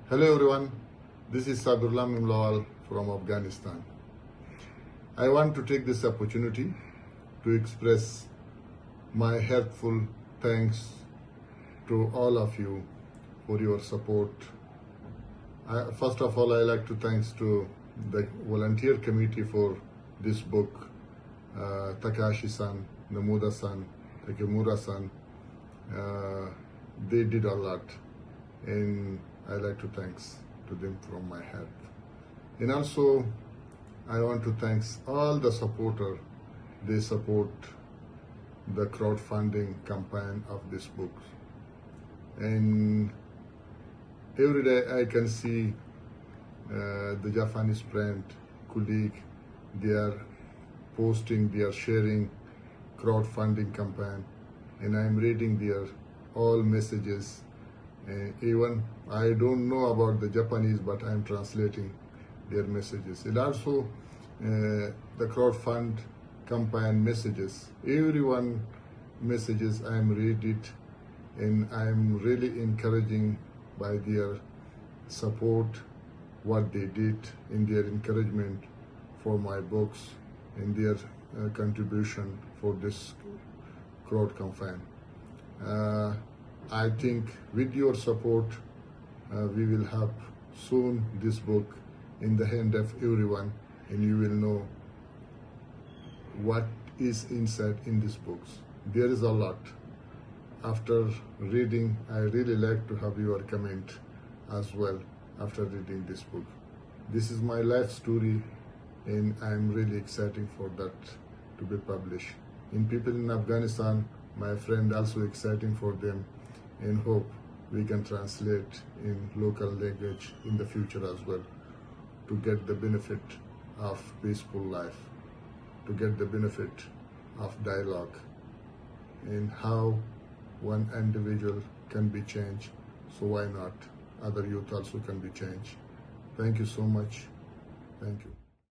Hello everyone, this is Sabirullah Mimlawal from Afghanistan. I want to take this opportunity to express my heartful thanks to all of you for your support. First of all, I like to thanks to the volunteer committee for this book, Takashi-san, Namuda-san, Takemura-san. They did a lot, and I like to thanks to them from my heart. And also, I want to thanks all the supporter. They support the crowdfunding campaign of this book. And every day I can see the Japanese friend, colleague, they are posting, they are sharing crowdfunding campaign, and I'm reading their all messages. Even I don't know about the Japanese, but I'm translating their messages. And also the crowdfund campaign messages, everyone messages, I'm read it, and I'm really encouraging by their support, what they did in their encouragement for my books and their contribution for this crowd campaign. I think with your support, we will have soon this book in the hand of everyone, and you will know what is inside in these books. There is a lot. After reading, I really like to have your comment as well after reading this book. This is my life story, and I'm really excited for that to be published. In people in Afghanistan, my friend also exciting for them, and hope we can translate in local language in the future as well, to get the benefit of peaceful life, to get the benefit of dialogue, and how one individual can be changed, so why not other youth also can be changed. Thank you so much. Thank you.